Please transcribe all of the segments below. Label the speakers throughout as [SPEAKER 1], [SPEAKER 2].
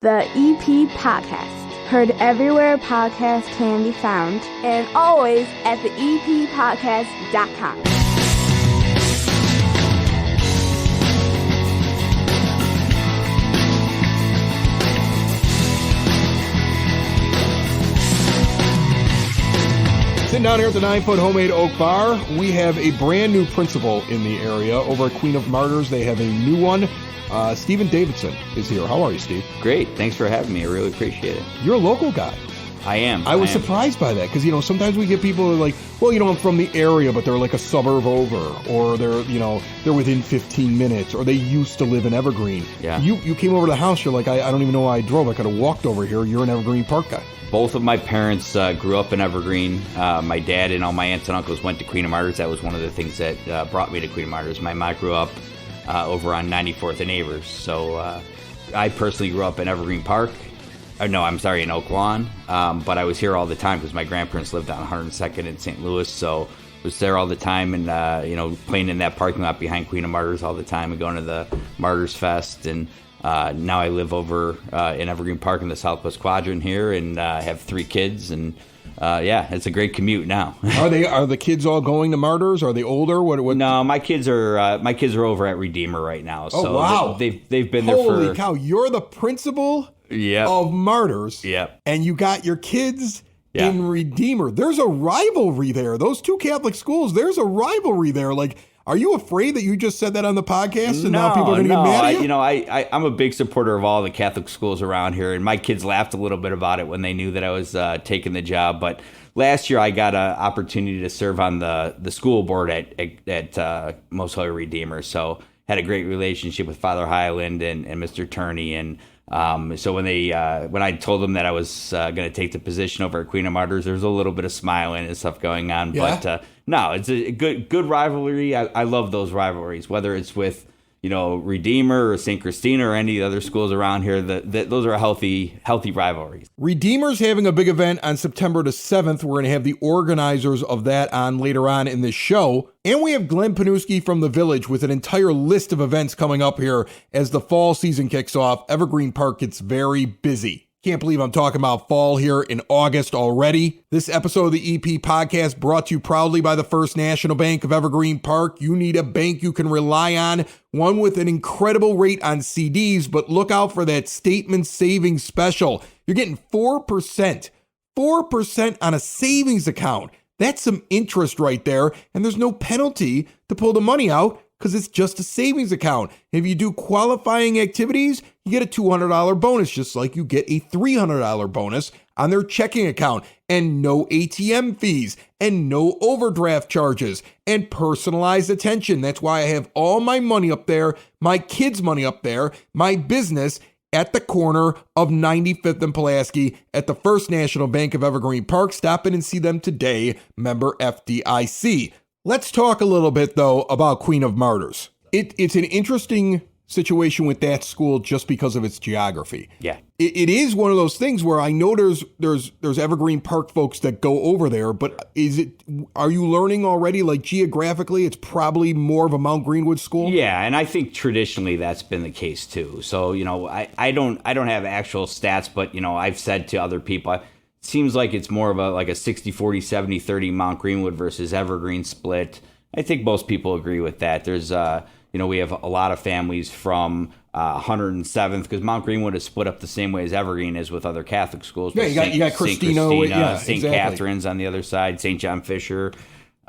[SPEAKER 1] The EP Podcast. Heard everywhere podcasts can be found, and always at theeppodcast.com.
[SPEAKER 2] Sitting down here at the 9-foot homemade oak bar, we have a brand new principal in the area. Over at Queen of Martyrs, they have a new one. Stephen Davidson is here. How are you, Steve?
[SPEAKER 3] Great. Thanks for having me. I really appreciate it.
[SPEAKER 2] You're a local guy.
[SPEAKER 3] I am.
[SPEAKER 2] I was surprised by that because, sometimes we get people who are like, well, I'm from the area, but they're like a suburb over, or they're within 15 minutes, or they used to live in Evergreen.
[SPEAKER 3] Yeah.
[SPEAKER 2] You came over to the house. You're like, I don't even know why I drove. I could have walked over here. You're an Evergreen Park guy.
[SPEAKER 3] Both of my parents grew up in Evergreen. My dad and all my aunts and uncles went to Queen of Martyrs. That was one of the things that brought me to Queen of Martyrs. My mom grew up over on 94th and Avers. So I personally grew up in Evergreen Park. In Oak Lawn. But I was here all the time because my grandparents lived on 102nd in St. Louis. So I was there all the time and, playing in that parking lot behind Queen of Martyrs all the time and going to the Martyrs Fest. And now I live over in Evergreen Park in the Southwest Quadrant here and have 3 kids. And it's a great commute now.
[SPEAKER 2] Are the kids all going to Martyrs? Are they older? What?
[SPEAKER 3] No, my kids are over at Redeemer right now. So
[SPEAKER 2] wow.
[SPEAKER 3] They've been there for...
[SPEAKER 2] Holy cow, you're the principal of Martyrs.
[SPEAKER 3] Yep.
[SPEAKER 2] And you got your kids in Redeemer. There's a rivalry there. Those two Catholic schools, there's a rivalry there. Like, are you afraid that you just said that on the podcast and now people are going to get mad at you?
[SPEAKER 3] I'm a big supporter of all the Catholic schools around here, and my kids laughed a little bit about it when they knew that I was taking the job. But last year I got an opportunity to serve on the school board at Most Holy Redeemer, so had a great relationship with Father Highland and Mr. Turney, and so when I told them that I was going to take the position over at Queen of Martyrs, there was a little bit of smiling and stuff going on. Yeah. But no, it's a good rivalry. I love those rivalries, whether it's with Redeemer or St. Christina or any of the other schools around here. Those are healthy rivalries.
[SPEAKER 2] Redeemer's having a big event on September the 7th. We're going to have the organizers of that on later on in this show. And we have Glenn Pniewski from the Village with an entire list of events coming up here as the fall season kicks off. Evergreen Park gets very busy. Can't believe I'm talking about fall here in August already. This episode of the EP Podcast brought to you proudly by the First National Bank of Evergreen Park. You need a bank you can rely on, one with an incredible rate on CDs, but look out for that statement savings special. You're getting 4% on a savings account. That's some interest right there, and there's no penalty to pull the money out because it's just a savings account. If you do qualifying activities, you get a $200 bonus, just like you get a $300 bonus on their checking account, and no ATM fees, and no overdraft charges, and personalized attention. That's why I have all my money up there, my kids' money up there, my business at the corner of 95th and Pulaski at the First National Bank of Evergreen Park. Stop in and see them today, member FDIC. Let's talk a little bit, though, about Queen of Martyrs. It's an interesting situation with that school just because of its geography.
[SPEAKER 3] Yeah.
[SPEAKER 2] It is one of those things where I know there's Evergreen Park folks that go over there, but are you learning already, like geographically, it's probably more of a Mount Greenwood school?
[SPEAKER 3] Yeah, and I think traditionally that's been the case too. So, I don't have actual stats, but, I've said to other people, it seems like it's more of a 60-40, 70-30 Mount Greenwood versus Evergreen split. I think most people agree with that. There's, we have a lot of families from 107th, because Mount Greenwood is split up the same way as Evergreen is with other Catholic schools.
[SPEAKER 2] Yeah, you got Christina,
[SPEAKER 3] St. Catherine's on the other side, St. John Fisher.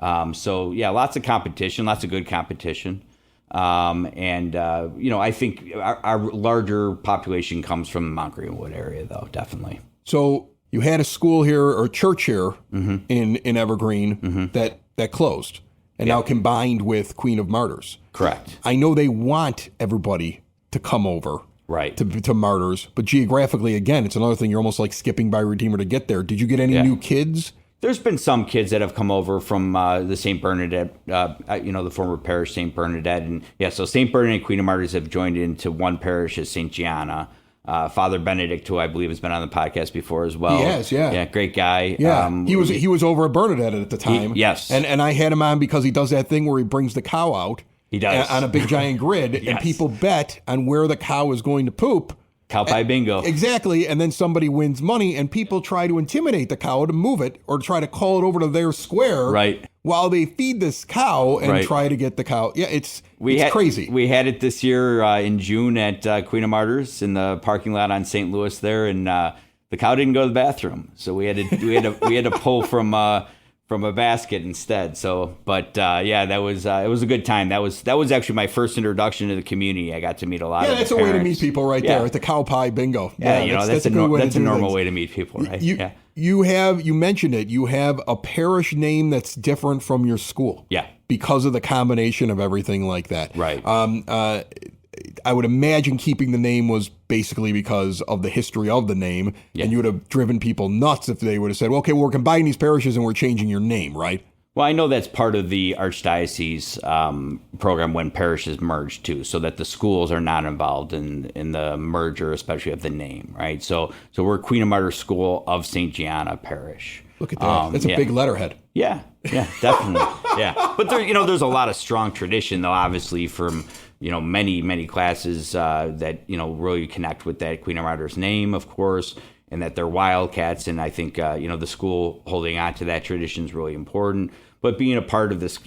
[SPEAKER 3] Lots of competition, lots of good competition. I think our larger population comes from the Mount Greenwood area, though, definitely.
[SPEAKER 2] So you had a school here, or church here in Evergreen that closed and now combined with Queen of Martyrs.
[SPEAKER 3] Correct.
[SPEAKER 2] I know they want everybody to come over to Martyrs, but geographically, again, it's another thing. You're almost like skipping by Redeemer to get there. Did you get any new kids?
[SPEAKER 3] There's been some kids that have come over from the St. Bernadette, the former parish St. Bernadette. And so St. Bernadette and Queen of Martyrs have joined into one parish as St. Gianna. Father Benedict, who I believe has been on the podcast before as well.
[SPEAKER 2] He has, yeah.
[SPEAKER 3] Yeah, great guy.
[SPEAKER 2] Yeah, he was over at Bernadette at the time.
[SPEAKER 3] Yes.
[SPEAKER 2] And I had him on because he does that thing where he brings the cow out.
[SPEAKER 3] He does.
[SPEAKER 2] On a big giant grid,
[SPEAKER 3] Yes.
[SPEAKER 2] and people bet on where the cow is going to poop.
[SPEAKER 3] Cow pie bingo.
[SPEAKER 2] Exactly. And then somebody wins money and people try to intimidate the cow to move it or try to call it over to their square.
[SPEAKER 3] Right.
[SPEAKER 2] While they feed this cow and
[SPEAKER 3] Right.
[SPEAKER 2] try to get the cow. Yeah, it's
[SPEAKER 3] Had,
[SPEAKER 2] crazy.
[SPEAKER 3] We had it this year in June at Queen of Martyrs in the parking lot on St. Louis there, and the cow didn't go to the bathroom, so we had to pull from a basket instead. So, but yeah, that was it was a good time. That was actually my first introduction to the community. I got to meet a lot of
[SPEAKER 2] that's
[SPEAKER 3] the
[SPEAKER 2] a way to
[SPEAKER 3] parents.
[SPEAKER 2] meet people right there at the cow pie bingo.
[SPEAKER 3] Yeah, that's a normal way to meet people, right?
[SPEAKER 2] You mentioned it. You have a parish name that's different from your school.
[SPEAKER 3] Yeah.
[SPEAKER 2] Because of the combination of everything like that.
[SPEAKER 3] Right.
[SPEAKER 2] I would imagine keeping the name was basically because of the history of the name, and you would have driven people nuts if they would have said, well, okay, we're combining these parishes and we're changing your name, right?
[SPEAKER 3] Well, I know that's part of the Archdiocese program when parishes merge too, so that the schools are not involved in the merger, especially of the name, right? So we're Queen of Martyrs School of St. Gianna Parish.
[SPEAKER 2] Look at that. That's a big letterhead.
[SPEAKER 3] Yeah, definitely. Yeah. But there's a lot of strong tradition, though, obviously, from many classes that really connect with that Queen of Martyrs name, of course, and that they're Wildcats. And I think the school holding on to that tradition is really important. But being a part of this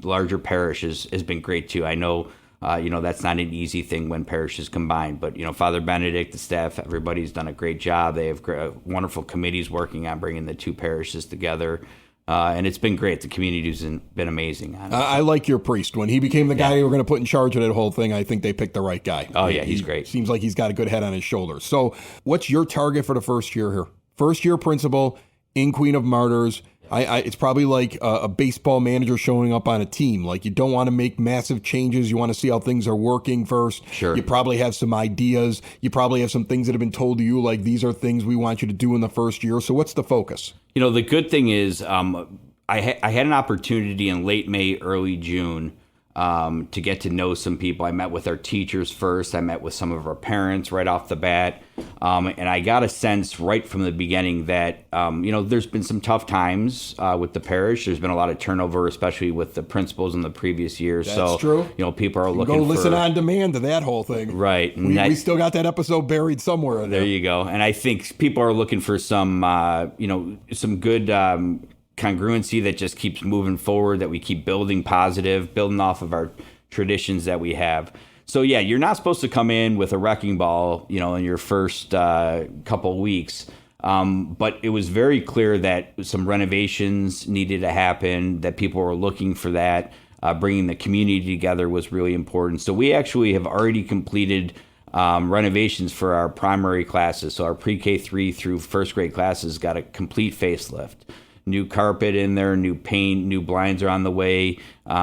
[SPEAKER 3] larger parish has been great too. I know that's not an easy thing when parishes combine, but Father Benedict, the staff, everybody's done a great job. They have wonderful committees working on bringing the two parishes together. And it's been great. The community's been amazing.
[SPEAKER 2] I like your priest. When he became the guy they were going to put in charge of that whole thing, I think they picked the right guy.
[SPEAKER 3] Oh, yeah, he's great.
[SPEAKER 2] Seems like he's got a good head on his shoulders. So what's your target for the first year here? First year principal in Queen of Martyrs. It's probably like a baseball manager showing up on a team. Like, you don't want to make massive changes. You want to see how things are working first. Sure. You probably have some ideas. You probably have some things that have been told to you, like, these are things we want you to do in the first year. So what's the focus?
[SPEAKER 3] The good thing is I had an opportunity in late May, early June to get to know some people. I met with our teachers first. I met with some of our parents right off the bat. And I got a sense right from the beginning that, there's been some tough times with the parish. There's been a lot of turnover, especially with the principals in the previous years.
[SPEAKER 2] That's true.
[SPEAKER 3] People are looking
[SPEAKER 2] go listen on demand to that whole thing.
[SPEAKER 3] Right.
[SPEAKER 2] We still got that episode buried somewhere in there.
[SPEAKER 3] There you go. And I think people are looking for some, some good congruency that just keeps moving forward, that we keep building positive, building off of our traditions that we have. So yeah, you're not supposed to come in with a wrecking ball, in your first couple weeks. But it was very clear that some renovations needed to happen, that people were looking for that. Bringing the community together was really important. So we actually have already completed renovations for our primary classes. So our pre-K 3 through first grade classes got a complete facelift. New carpet in there, new paint, new blinds are on the way.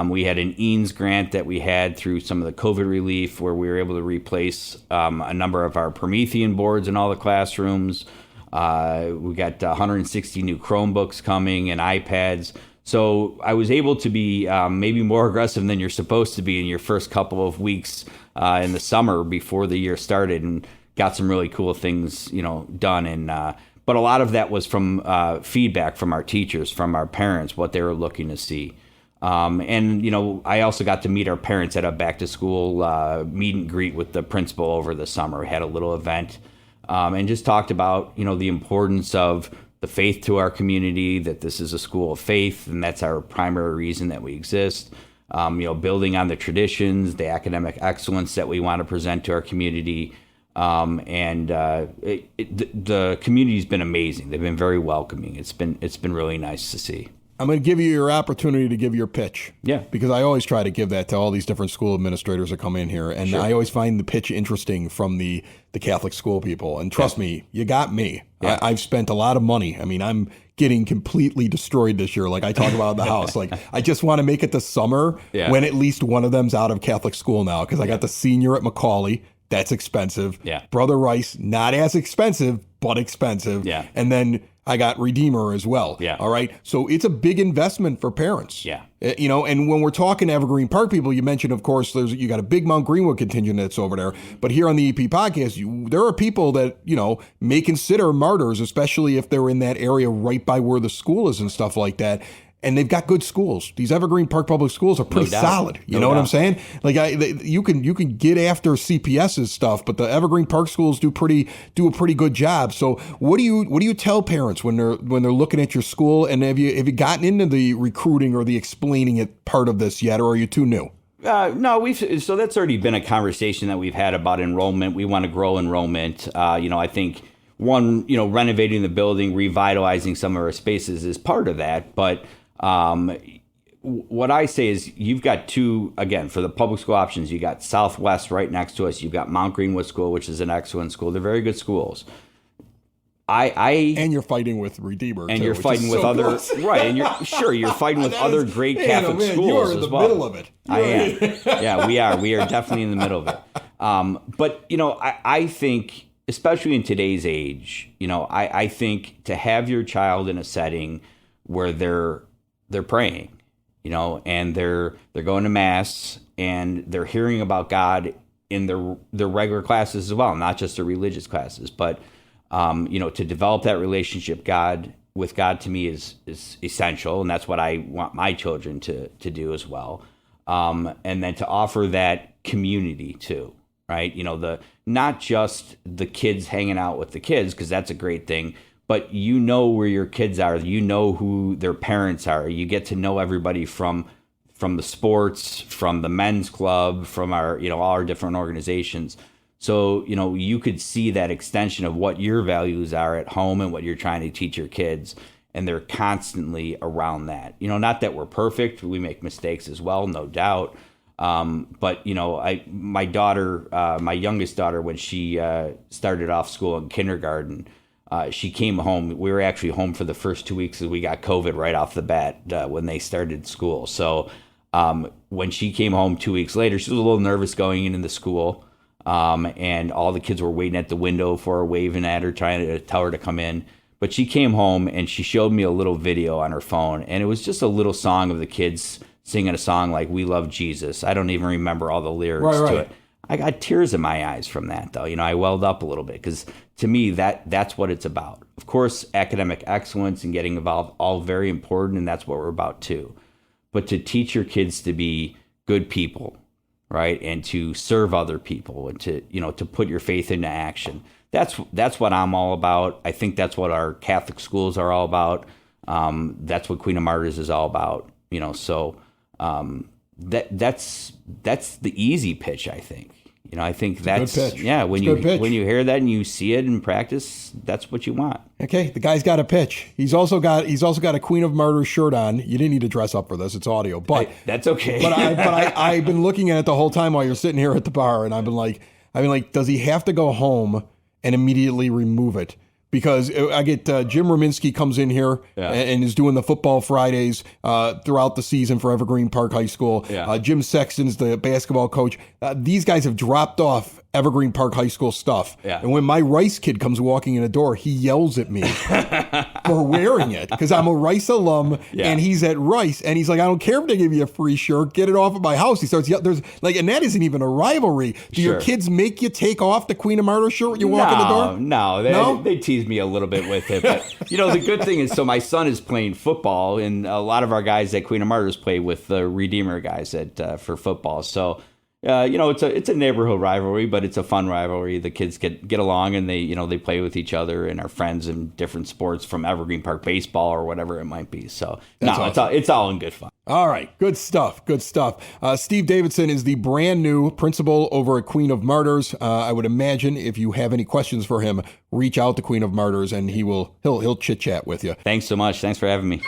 [SPEAKER 3] We had an EANS grant that we had through some of the COVID relief where we were able to replace a number of our Promethean boards in all the classrooms. We got 160 new Chromebooks coming and iPads. So I was able to be maybe more aggressive than you're supposed to be in your first couple of weeks in the summer before the year started, and got some really cool things, done. And but a lot of that was from feedback from our teachers, from our parents, what they were looking to see. And I also got to meet our parents at a back to school meet and greet with the principal over the summer. We had a little event and just talked about, the importance of the faith to our community, that this is a school of faith, and that's our primary reason that we exist. Building on the traditions, the academic excellence that we want to present to our community. The community's been amazing. They've been very welcoming. It's been really nice to see.
[SPEAKER 2] I'm going to give you your opportunity to give your pitch.
[SPEAKER 3] Yeah.
[SPEAKER 2] Because I always try to give that to all these different school administrators that come in here. And sure. I always find the pitch interesting from the Catholic school people. And trust me, you got me. Yeah. I've spent a lot of money. I mean, I'm getting completely destroyed this year. Like I talk about in the house. Like I just want to make it the summer when at least one of them's out of Catholic school now. Because I got the senior at Macaulay. That's expensive.
[SPEAKER 3] Yeah.
[SPEAKER 2] Brother Rice, not as expensive, but expensive.
[SPEAKER 3] Yeah.
[SPEAKER 2] And then I got Redeemer as well.
[SPEAKER 3] Yeah.
[SPEAKER 2] All right. So it's a big investment for parents.
[SPEAKER 3] Yeah.
[SPEAKER 2] And when we're talking Evergreen Park people, you mentioned, of course, you got a big Mount Greenwood contingent that's over there. But here on the EP podcast, there are people that, may consider martyrs, especially if they're in that area right by where the school is and stuff like that. and they've got good schools. These Evergreen Park public schools are pretty solid. You know what I'm saying? Like you can get after CPS's stuff, but the Evergreen Park schools do a pretty good job. So what do you tell parents when they're looking at your school? And have you gotten into the recruiting or the explaining it part of this yet, or are you too new?
[SPEAKER 3] No, so that's already been a conversation that we've had about enrollment. We want to grow enrollment. I think renovating the building, revitalizing some of our spaces is part of that. But what I say is you've got two, again, for the public school options, you got Southwest right next to us. You've got Mount Greenwood School, which is an excellent school. They're very good schools. And
[SPEAKER 2] you're fighting with Redeemer,
[SPEAKER 3] and
[SPEAKER 2] too,
[SPEAKER 3] you're fighting with other right, and you're fighting with other great Catholic schools
[SPEAKER 2] you are in
[SPEAKER 3] as
[SPEAKER 2] the
[SPEAKER 3] well.
[SPEAKER 2] middle of it.
[SPEAKER 3] I am. Yeah, we are definitely in the middle of it. But I think, especially in today's age, I think to have your child in a setting where they're praying, and they're going to mass and they're hearing about God in their regular classes as well, not just their religious classes, but to develop that relationship with God to me is essential, and that's what I want my children to do as well. And then to offer that community too, right? Not just the kids hanging out with the kids, because that's a great thing, but where your kids are, who their parents are. You get to know everybody from the sports, from the men's club, from our all our different organizations. So, you could see that extension of what your values are at home and what you're trying to teach your kids. And they're constantly around that. Not that we're perfect. We make mistakes as well, no doubt. But, my daughter, my youngest daughter, when she started off school in kindergarten, she came home. We were actually home for the first 2 weeks as we got COVID right off the bat when they started school. So when she came home 2 weeks later, she was a little nervous going into the school. And all the kids were waiting at the window for her, waving at her, trying to tell her to come in. But she came home and she showed me a little video on her phone. And it was just a little song of the kids singing a song like "We Love Jesus." I don't even remember all the lyrics to it. I got tears in my eyes from that, though. I welled up a little bit because to me, that's what it's about. Of course, academic excellence and getting involved, all very important. And that's what we're about, too. But to teach your kids to be good people, right, and to serve other people, and to put your faith into action. That's what I'm all about. I think that's what our Catholic schools are all about. That's what Queen of Martyrs is all about. So that's the easy pitch, I think. I think that's
[SPEAKER 2] good pitch.
[SPEAKER 3] Yeah. When you hear that and you see it in practice, that's what you want.
[SPEAKER 2] Okay, the guy's got a pitch. He's also got a Queen of Martyrs shirt on. You didn't need to dress up for this; it's audio, but
[SPEAKER 3] that's okay.
[SPEAKER 2] But I've been looking at it the whole time while you're sitting here at the bar, and I've been like, does he have to go home and immediately remove it? Because I get Jim Rominski comes in here and is doing the football Fridays throughout the season for Evergreen Park High School. Yeah. Jim Sexton's the basketball coach. These guys have dropped off Evergreen Park High School stuff. Yeah. And when my Rice kid comes walking in the door, he yells at me for wearing it because I'm a Rice alum and he's at Rice. And he's like, I don't care if they give you a free shirt. Get it off at my house. He starts yelling. And that isn't even a rivalry. Do your kids make you take off the Queen of Martyrs shirt when you walk in the door?
[SPEAKER 3] No, they tease me a little bit with it. But, the good thing is, so my son is playing football, and a lot of our guys at Queen of Martyrs play with the Redeemer guys for football. So, it's a neighborhood rivalry, but it's a fun rivalry. The kids get along, and they play with each other and are friends in different sports, from Evergreen Park baseball or whatever it might be. So awesome. It's all in good fun.
[SPEAKER 2] All right, good stuff. Steve Davidson is the brand new principal over at Queen of Martyrs. I would imagine if you have any questions for him, reach out to Queen of Martyrs, and he'll chit chat with you.
[SPEAKER 3] Thanks so much. Thanks for having me.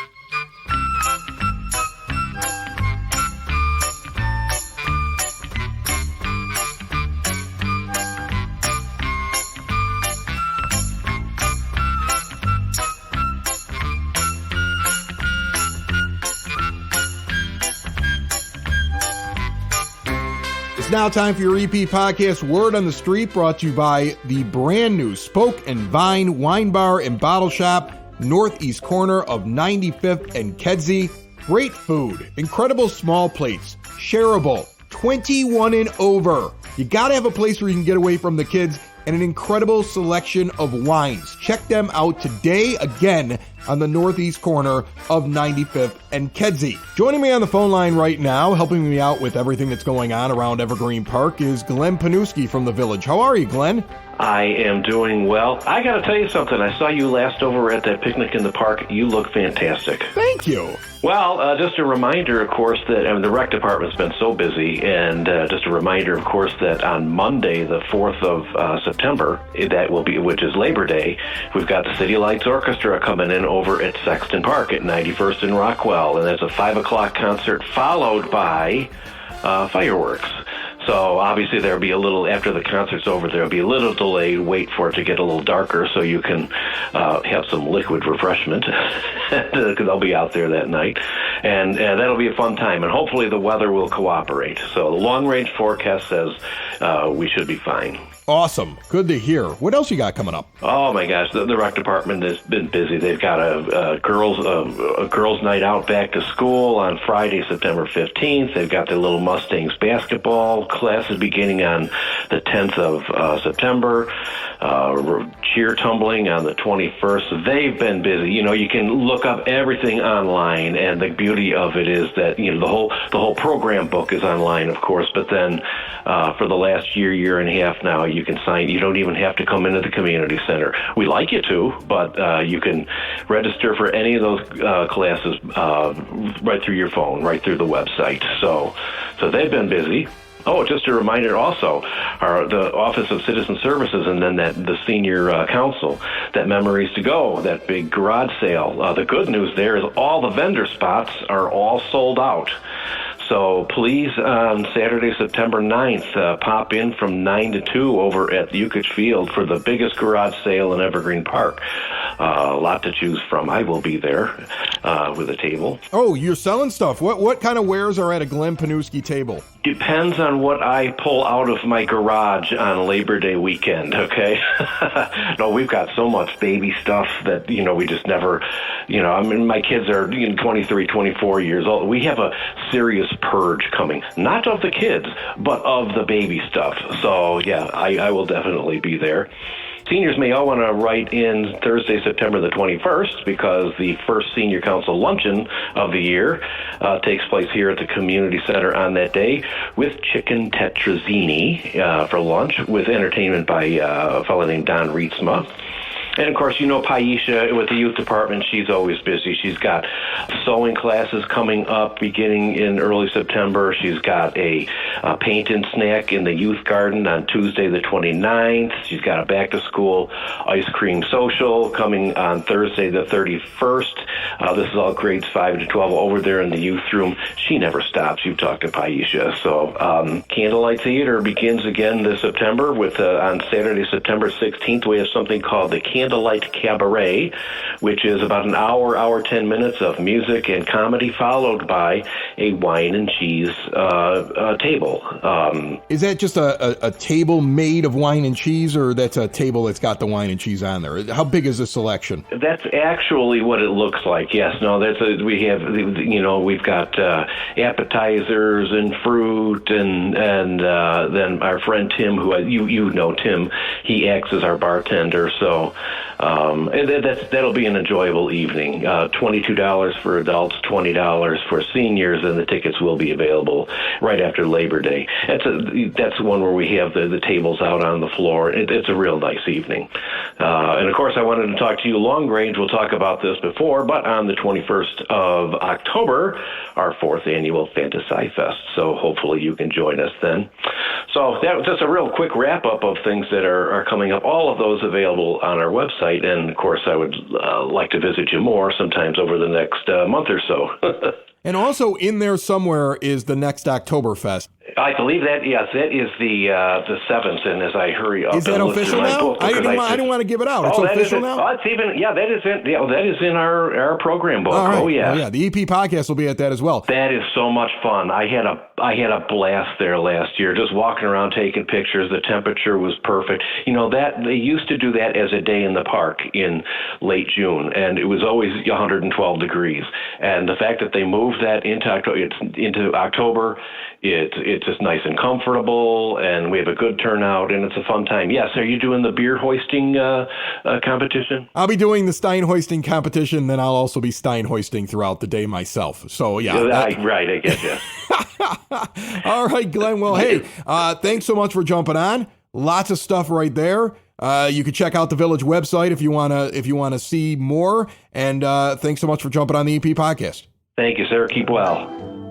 [SPEAKER 2] It's now time for your EP podcast, Word on the Street, brought to you by the brand new Spoke and Vine Wine Bar and Bottle Shop, northeast corner of 95th and Kedzie. Great food, incredible small plates, shareable, 21 and over. You got to have a place where you can get away from the kids and an incredible selection of wines. Check them out today, again, on the northeast corner of 95th and Kedzie. Joining me on the phone line right now, helping me out with everything that's going on around Evergreen Park, is Glenn Pniewski from the Village. How are you, Glenn?
[SPEAKER 4] I am doing well. I got to tell you something. I saw you last over at that picnic in the park. You look fantastic.
[SPEAKER 2] Thank you.
[SPEAKER 4] Well, just a reminder, of course, that the rec department's been so busy, and just a reminder, of course, that on Monday, the 4th of September, that will be, which is Labor Day, we've got the City Lights Orchestra coming in over at Sexton Park at 91st and Rockwell, and that's a 5 o'clock concert followed by fireworks. So obviously there'll be a little, after the concert's over, there'll be a little delay, wait for it to get a little darker so you can have some liquid refreshment, because they'll be out there that night. And that'll be a fun time, and hopefully the weather will cooperate. So the long-range forecast says we should be fine.
[SPEAKER 2] Awesome. Good to hear. What else you got coming up?
[SPEAKER 4] Oh my gosh, the rec department has been busy. They've got a girls' night out back to school on Friday, September 15th. They've got their little Mustangs basketball classes beginning on the 10th of September. Cheer tumbling on the 21st. They've been busy. You know, you can look up everything online, and the beauty of it is that, you know, the whole program book is online, of course, but then for the last year and a half now, you can sign. You don't even have to come into the community center. We like you to, but you can register for any of those classes right through your phone, right through the website. So they've been busy. Oh, just a reminder also, the Office of Citizen Services and then the Senior Council, that Memories to Go, that big garage sale. The good news there is all the vendor spots are all sold out. So please, on Saturday, September 9th, pop in from 9 to 2 over at Yukich Field for the biggest garage sale in Evergreen Park. A lot to choose from. I will be there with a table.
[SPEAKER 2] Oh, you're selling stuff. What kind of wares are at a Glenn Pniewski table?
[SPEAKER 4] Depends on what I pull out of my garage on Labor Day weekend, okay? No, we've got so much baby stuff that, you know, we just never, you know, I mean, my kids are 23, 24 years old. We have a serious purge coming, not of the kids, but of the baby stuff. So, yeah, I will definitely be there. Seniors may all want to write in Thursday, September the 21st, because the first Senior Council luncheon of the year takes place here at the Community Center on that day with chicken tetrazzini for lunch, with entertainment by a fellow named Don Rietzma. And, of course, you know Paisha with the youth department, she's always busy. She's got sewing classes coming up beginning in early September. She's got a paint and snack in the youth garden on Tuesday the 29th. She's got a back-to-school ice cream social coming on Thursday the 31st. This is all grades 5 to 12 over there in the youth room. She never stops. You've talked to Paisha. So Candlelight Theater begins again this September with on Saturday, September 16th, we have something called the Candlelight Cabaret, which is about an hour 10 minutes of music and comedy, followed by a wine and cheese table.
[SPEAKER 2] Is that just a table made of wine and cheese, or that's a table that's got the wine and cheese on there? How big is the selection?
[SPEAKER 4] That's actually what it looks like. Yes, no, we have, you know, we've got appetizers and fruit, and then our friend Tim, who you know Tim, he acts as our bartender. So that'll be an enjoyable evening. $22 for adults, $20 for seniors, and the tickets will be available right after Labor Day. That's one where we have the tables out on the floor. It's a real nice evening. And of course, I wanted to talk to you long range. We'll talk about this before, but on the 21st of October, our 4th annual Fantasy Fest. So hopefully you can join us then. So that was just a real quick wrap up of things that are coming up. All of those available on our website. And of course, I would like to visit you more sometimes over the next month or so.
[SPEAKER 2] And also in there somewhere is the next Oktoberfest.
[SPEAKER 4] I believe that, yes, that is the 7th, and as I hurry up,
[SPEAKER 2] is that official now? I didn't want to give it out. It's official now.
[SPEAKER 4] Oh, it's even, yeah, that is in our program book.
[SPEAKER 2] Right.
[SPEAKER 4] Oh yeah,
[SPEAKER 2] the EP podcast will be at that as well.
[SPEAKER 4] That is so much fun. I had a I had a blast there last year, just walking around taking pictures. The temperature was perfect. That they used to do that as a day in the park in late June, and it was always 112 degrees. And the fact that they moved that into October, it's just nice and comfortable, and we have a good turnout, and it's a fun time. Yes, are you doing the beer hoisting competition?
[SPEAKER 2] I'll be doing the Stein hoisting competition, then I'll also be Stein hoisting throughout the day myself. So yeah.
[SPEAKER 4] Right, I get you.
[SPEAKER 2] All right, Glenn. Well, hey, thanks so much for jumping on. Lots of stuff right there. You can check out the Village website if you wanna see more. And thanks so much for jumping on the EP podcast.
[SPEAKER 4] Thank you, sir. Keep well.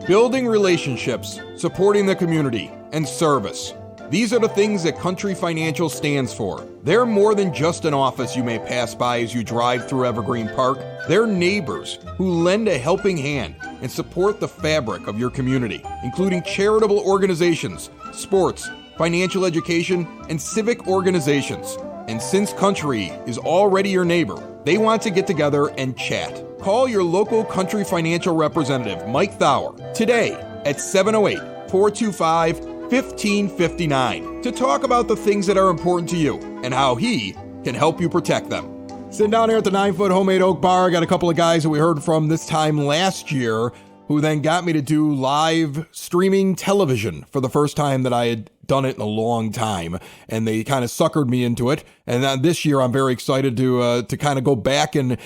[SPEAKER 2] Building relationships, supporting the community, and service. These are the things that Country Financial stands for. They're more than just an office you may pass by as you drive through Evergreen Park. They're neighbors who lend a helping hand and support the fabric of your community, including charitable organizations, sports, financial education, and civic organizations. And since Country is already your neighbor, they want to get together and chat. Call your local Country Financial representative, Mike Thauer, today at 708-425-1559 to talk about the things that are important to you and how he can help you protect them. Sitting down here at the 9-foot homemade oak bar, I got a couple of guys that we heard from this time last year who then got me to do live streaming television for the first time that I had done it in a long time, and they kind of suckered me into it. And then this year, I'm very excited to kind of go back and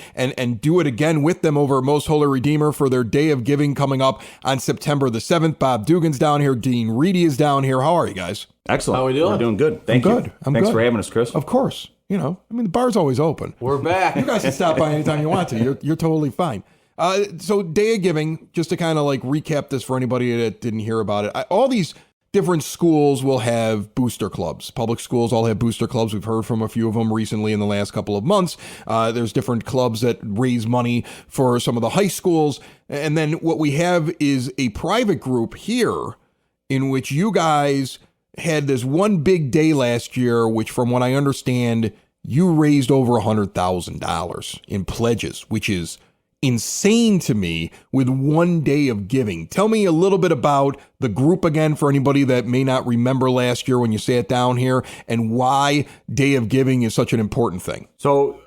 [SPEAKER 2] do it again with them over at Most Holy Redeemer for their Day of Giving coming up on September the 7th. Bob Dugan's down here. Dean Reedy is down here. How are you guys?
[SPEAKER 5] Excellent. How are we doing?
[SPEAKER 3] We're doing good. Thank you. Thanks for having us, Chris.
[SPEAKER 2] Of course. The bar's always open.
[SPEAKER 5] We're back.
[SPEAKER 2] You guys can stop by anytime you want to. You're totally fine. So Day of Giving, just to kind of like recap this for anybody that didn't hear about it, all these different schools will have booster clubs. Public schools all have booster clubs. We've heard from a few of them recently in the last couple of months. There's different clubs that raise money for some of the high schools. And then what we have is a private group here in which you guys had this one big day last year, which from what I understand, you raised over $100,000 in pledges, which is insane to me with one day of giving. Tell me a little bit about the group again for anybody that may not remember last year when you sat down here, and why Day of Giving is such an important thing.
[SPEAKER 3] So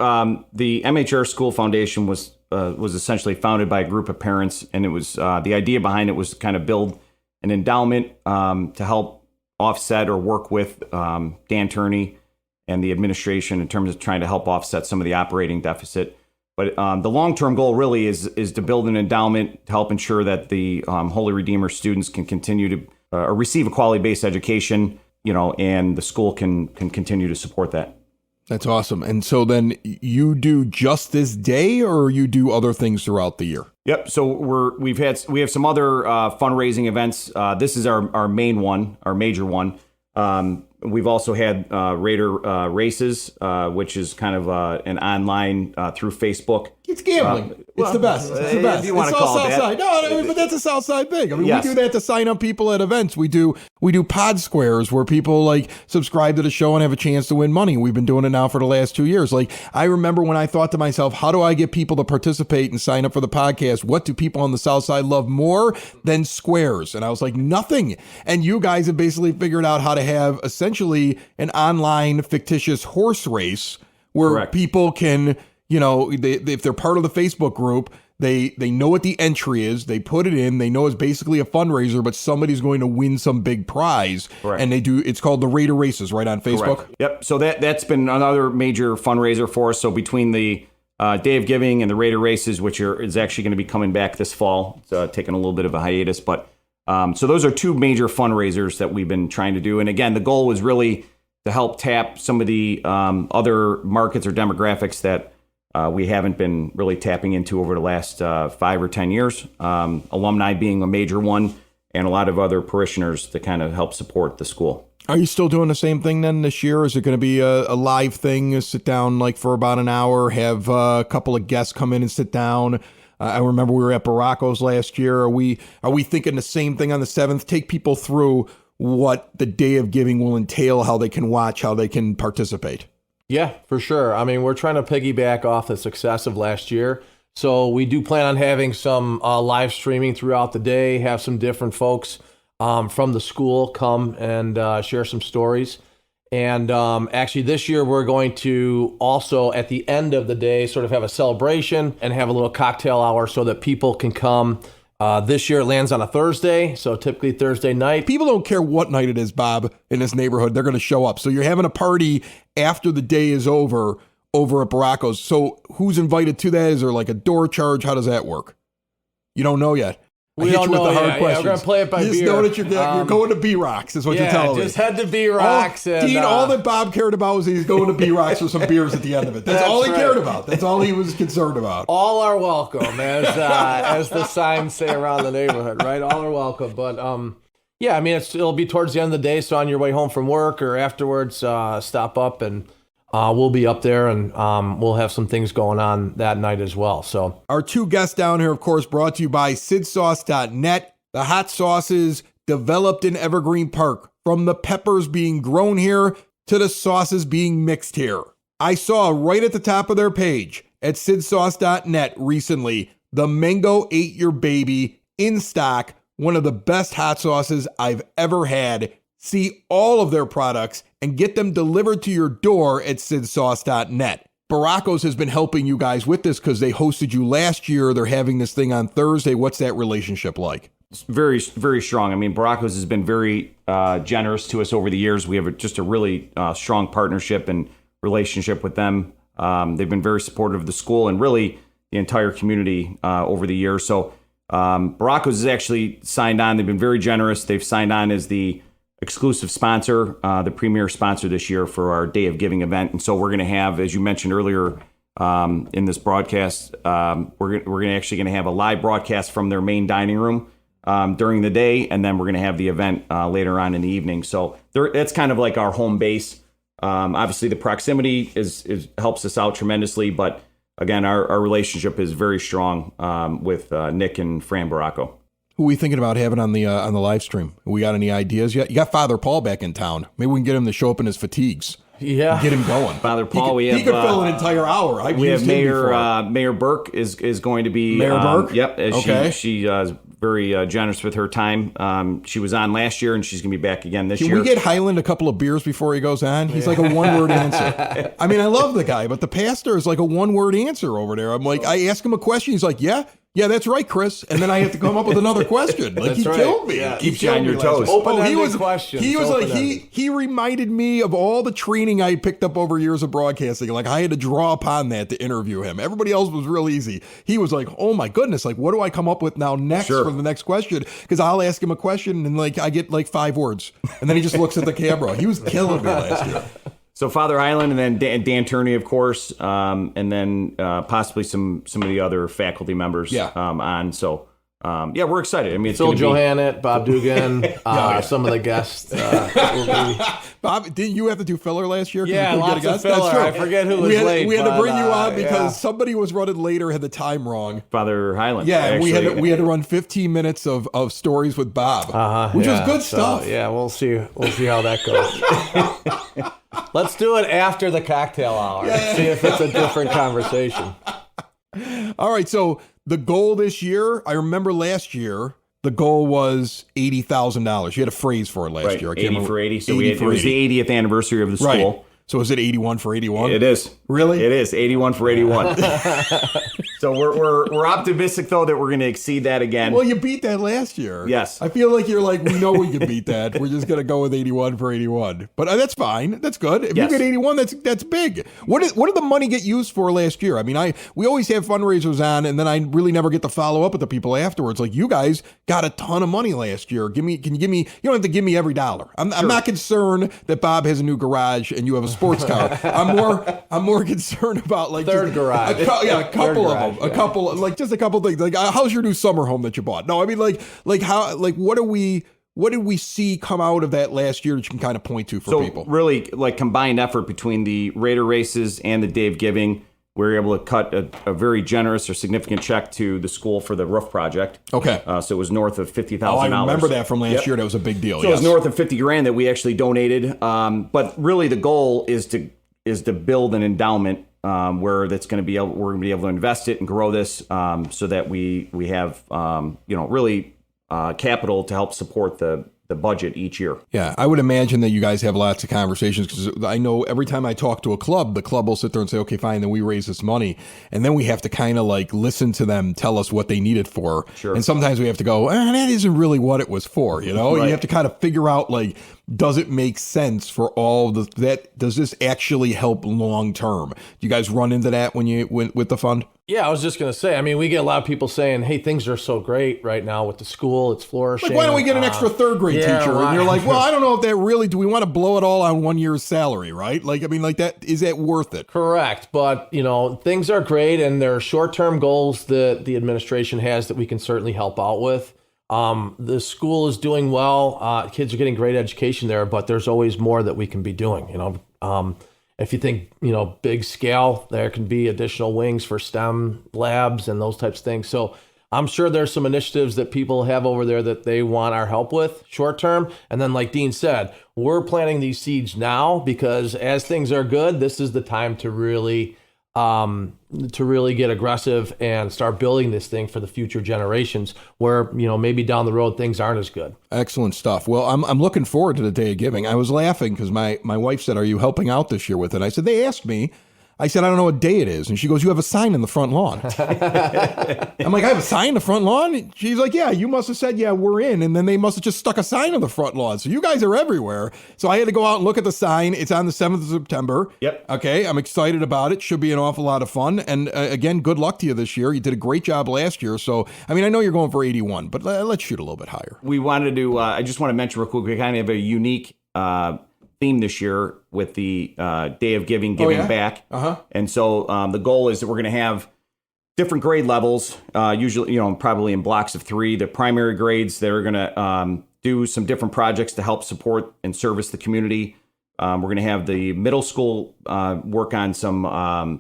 [SPEAKER 3] the MHR School Foundation was essentially founded by a group of parents, and it was the idea behind it was to kind of build an endowment to help offset or work with Dan Turney and the administration in terms of trying to help offset some of the operating deficit. But the long-term goal really is to build an endowment to help ensure that the Holy Redeemer students can continue to receive a quality-based education, and the school can continue to support that.
[SPEAKER 2] That's awesome. And so then you do just this day, or you do other things throughout the year?
[SPEAKER 3] Yep. So we have some other fundraising events. This is our main one, our major one. We've also had Raider races, which is kind of an online through Facebook.
[SPEAKER 2] It's gambling. It's the best. It's the best.
[SPEAKER 3] If you want to call it that.
[SPEAKER 2] No, but that's a South Side thing. I mean,
[SPEAKER 3] yes.
[SPEAKER 2] We do that to sign up people at events. We do pod squares where people like subscribe to the show and have a chance to win money. We've been doing it now for the last 2 years. Like, I remember when I thought to myself, how do I get people to participate and sign up for the podcast? What do people on the South Side love more than squares? And I was like, nothing. And you guys have basically figured out how to have essentially an online fictitious horse race where
[SPEAKER 3] Correct.
[SPEAKER 2] People can, if they're part of the Facebook group, they know what the entry is. They put it in. They know it's basically a fundraiser, but somebody's going to win some big prize. Correct. And it's called the Raider Races, right, on Facebook?
[SPEAKER 3] Correct. Yep. So that's been another major fundraiser for us. So between the Day of Giving and the Raider Races, which is actually going to be coming back this fall, it's taking a little bit of a hiatus, but so those are two major fundraisers that we've been trying to do. And again, the goal was really to help tap some of the other markets or demographics that we haven't been really tapping into over the last 5 or 10 years. Alumni being a major one, and a lot of other parishioners to kind of help support the school.
[SPEAKER 2] Are you still doing the same thing then this year? Is it going to be a live thing, sit down like for about an hour, have a couple of guests come in and sit down? I remember we were at Baracco's last year. Are we thinking the same thing on the 7th? Take people through what the Day of Giving will entail, how they can watch, how they can participate.
[SPEAKER 5] Yeah, for sure. I mean, we're trying to piggyback off the success of last year. So we do plan on having some live streaming throughout the day, have some different folks from the school come and share some stories. And actually this year we're going to also at the end of the day sort of have a celebration and have a little cocktail hour so that people can come. This year it lands on a Thursday, so typically Thursday night.
[SPEAKER 2] People don't care what night it is, Bob, in this neighborhood. They're going to show up. So you're having a party after the day is over at Baracco's. So who's invited to that? Is there like a door charge? How does that work? You don't know yet.
[SPEAKER 5] We don't know yet. Yeah, we're going to play it by beer.
[SPEAKER 2] Just know that you're going to B-Rocks is what you're telling me.
[SPEAKER 5] Yeah, just head to B-Rocks.
[SPEAKER 2] Dean, all that Bob cared about was he's going to B-Rocks for some beers at the end of it. That's all he cared about. That's all he was concerned about.
[SPEAKER 5] All are welcome, as the signs say around the neighborhood, right? All are welcome. But, yeah, I mean, it'll be towards the end of the day, so on your way home from work or afterwards, stop up and we'll be up there and we'll have some things going on that night as well. So
[SPEAKER 2] our two guests down here, of course, brought to you by sidsauce.net. The hot sauces developed in Evergreen Park, from the peppers being grown here to the sauces being mixed here. I saw right at the top of their page at sidsauce.net recently, the Mango Ate Your Baby in stock, one of the best hot sauces I've ever had. See all of their products and get them delivered to your door at sidsauce.net. Baracco's has been helping you guys with this because they hosted you last year. They're having this thing on Thursday. What's that relationship like?
[SPEAKER 6] It's very, very strong. I mean, Baracco's has been very generous to us over the years. We have just a really strong partnership and relationship with them. They've been very supportive of the school and really the entire community over the years. So Baracco's has actually signed on. They've been very generous. They've signed on as the exclusive sponsor, the premier sponsor this year for our Day of Giving event. And so we're going to have, as you mentioned earlier in this broadcast, we're actually going to have a live broadcast from their main dining room during the day, and then we're going to have the event later on in the evening. So that's kind of like our home base. Obviously, the proximity is helps us out tremendously, but again, our relationship is very strong with Nick and Fran Baracco.
[SPEAKER 2] Who are we thinking about having on the live stream? We got any ideas yet? You got Father Paul back in town. Maybe we can get him to show up in his fatigues.
[SPEAKER 5] Yeah,
[SPEAKER 2] get him going.
[SPEAKER 6] Father Paul,
[SPEAKER 2] he could fill an entire hour.
[SPEAKER 6] We have Mayor Burke is going to be
[SPEAKER 2] Mayor Burke.
[SPEAKER 6] Yep,
[SPEAKER 2] Okay.
[SPEAKER 6] She is very generous with her time. She was on last year, and she's going to be back again this year.
[SPEAKER 2] Can we get Highland a couple of beers before he goes on? He's like a one-word answer. I mean, I love the guy, but the pastor is like a one-word answer over there. I'm like, I ask him a question, he's like, yeah, that's right, Chris. And then I have to come up with another question. Like, he killed me.
[SPEAKER 5] Yeah.
[SPEAKER 6] Keeps you on your toes.
[SPEAKER 5] Open-ended questions.
[SPEAKER 2] He was like, he reminded me of all the training I picked up over years of broadcasting. Like, I had to draw upon that to interview him. Everybody else was real easy. He was like, oh my goodness, like, what do I come up with now next for the next question? Because I'll ask him a question and like I get like 5 words. And then he just looks at the camera. He was killing me last year.
[SPEAKER 6] So Father Highland, and then Dan Turney, of course, and then possibly some of the other faculty members on. So, we're excited. I mean, it's
[SPEAKER 5] Phil Johannet, Bob Dugan, some of the guests.
[SPEAKER 2] Bob, didn't you have to do filler last year?
[SPEAKER 5] Yeah, lots of filler.
[SPEAKER 2] That's true.
[SPEAKER 5] I forget who was late.
[SPEAKER 2] We had to bring you on because somebody was running later, had the time wrong.
[SPEAKER 6] Father Highland.
[SPEAKER 2] Yeah, actually, we had to run 15 minutes of stories with Bob, which was good stuff.
[SPEAKER 5] Yeah, we'll see how that goes. Let's do it after the cocktail hour. See if it's a different conversation.
[SPEAKER 2] All right, so the goal this year, I remember last year, the goal was $80,000. You had a phrase for it last year. I can't
[SPEAKER 6] 80
[SPEAKER 2] remember.
[SPEAKER 6] for 80. So it was the 80th anniversary of the school.
[SPEAKER 2] Right. So is it 81 for 81?
[SPEAKER 6] It is.
[SPEAKER 2] Really?
[SPEAKER 6] It is 81 for 81. So we're optimistic though that we're going to exceed that again.
[SPEAKER 2] Well, you beat that last year.
[SPEAKER 6] Yes.
[SPEAKER 2] I feel like you're like, we know we can beat that. We're just going to go with 81 for 81. But that's fine. That's good. If you get 81, that's big. What did the money get used for last year? I mean, we always have fundraisers on, and then I really never get to follow up with the people afterwards. Like, you guys got a ton of money last year. Can you give me? You don't have to give me every dollar. I'm not concerned that Bob has a new garage and you have a sports car. I'm more concerned about like
[SPEAKER 5] third garage.
[SPEAKER 2] A couple of them. A couple, like just a couple things. Like, how's your new summer home that you bought? No, I mean, like how, like what did we see come out of that last year that you can kind of point to for people?
[SPEAKER 6] Really, like combined effort between the Raider races and the Day of Giving, we were able to cut a very generous or significant check to the school for the roof project.
[SPEAKER 2] Okay.
[SPEAKER 6] So it was north of $50,000.
[SPEAKER 2] I remember that from last year. That was a big deal.
[SPEAKER 6] So it was north of $50,000 that we actually donated. But really, the goal is to build an endowment where we're going to be able to invest it and grow this so that we have really capital to help support the budget each year.
[SPEAKER 2] Yeah, I would imagine that you guys have lots of conversations, because I know every time I talk to a club, the club will sit there and say, okay, fine, then we raise this money. And then we have to kind of like listen to them tell us what they need it for.
[SPEAKER 6] Sure.
[SPEAKER 2] And sometimes we have to go, that isn't really what it was for. You know,
[SPEAKER 6] Right.
[SPEAKER 2] You have to kind of figure out, like, does it make sense for all that? Does this actually help long term? Do you guys run into that when you with the fund?
[SPEAKER 5] Yeah, I was just going to say, I mean, we get a lot of people saying, hey, things are so great right now with the school. It's flourishing.
[SPEAKER 2] Like, why don't we get an extra third grade teacher?
[SPEAKER 5] right.
[SPEAKER 2] And you're like, well, I don't know if that really, do we want to blow it all on 1 year's salary, right? Like, I mean, like that, is that worth it?
[SPEAKER 5] Correct. But, things are great, and there are short-term goals that the administration has that we can certainly help out with. The school is doing well. Kids are getting great education there, but there's always more that we can be doing, If you think, big scale, there can be additional wings for STEM labs and those types of things. So I'm sure there's some initiatives that people have over there that they want our help with short term. And then, like Dean said, we're planting these seeds now, because as things are good, this is the time to really get aggressive and start building this thing for the future generations, where, maybe down the road things aren't as good.
[SPEAKER 2] Excellent stuff. Well, I'm looking forward to the Day of Giving. I was laughing because my wife said, are you helping out this year with it? I said, they asked me. I said, I don't know what day it is. And she goes, you have a sign in the front lawn. I'm like, I have a sign in the front lawn? And she's like, yeah, you must have said, yeah, we're in. And then they must have just stuck a sign in the front lawn. So you guys are everywhere. So I had to go out and look at the sign. It's on the 7th of September.
[SPEAKER 6] Yep.
[SPEAKER 2] Okay, I'm excited about it. Should be an awful lot of fun. And again, good luck to you this year. You did a great job last year. So, I mean, I know you're going for 81, but let's shoot a little bit higher.
[SPEAKER 6] We wanted to, I just want to mention real quick, we kind of have a unique theme this year with the Day of Giving back. And so the goal is that we're going to have different grade levels, usually, probably in blocks of 3. The primary grades, they're going to do some different projects to help support and service the community. We're going to have the middle school work on some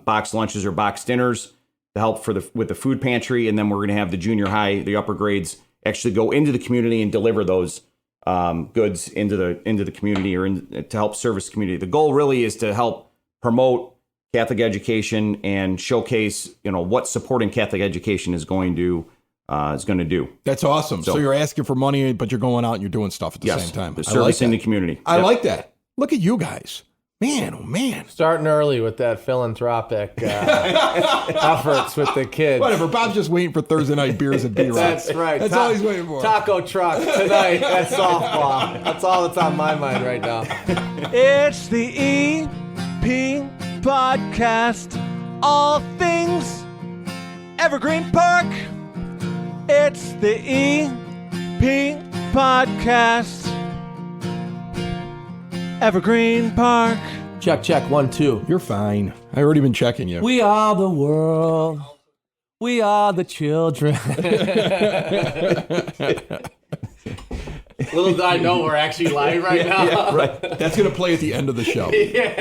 [SPEAKER 6] box lunches or box dinners to help with the food pantry. And then we're going to have the junior high, the upper grades, actually go into the community and deliver those goods into the community, or to help service the community. The goal really is to help promote Catholic education and showcase, what supporting Catholic education is going to do.
[SPEAKER 2] That's awesome. So you're asking for money, but you're going out and you're doing stuff at the same time.
[SPEAKER 6] Servicing the community.
[SPEAKER 2] I like that. Look at you guys. Man, oh man.
[SPEAKER 5] Starting early with that philanthropic efforts with the kids.
[SPEAKER 2] Whatever. Bob's just waiting for Thursday night beers and B-Rock.
[SPEAKER 5] That's right.
[SPEAKER 2] That's all he's waiting for.
[SPEAKER 5] Taco truck tonight at softball. That's all that's on my mind right now.
[SPEAKER 7] It's the EP Podcast. All things Evergreen Park. It's the EP Podcast. Evergreen Park.
[SPEAKER 5] Check, 1, 2.
[SPEAKER 2] You're fine. I already been checking you.
[SPEAKER 7] We are the world. We are the children.
[SPEAKER 5] Little did I know we're actually live right now.
[SPEAKER 6] Yeah, right.
[SPEAKER 2] That's going to play at the end of the show.
[SPEAKER 5] Yeah.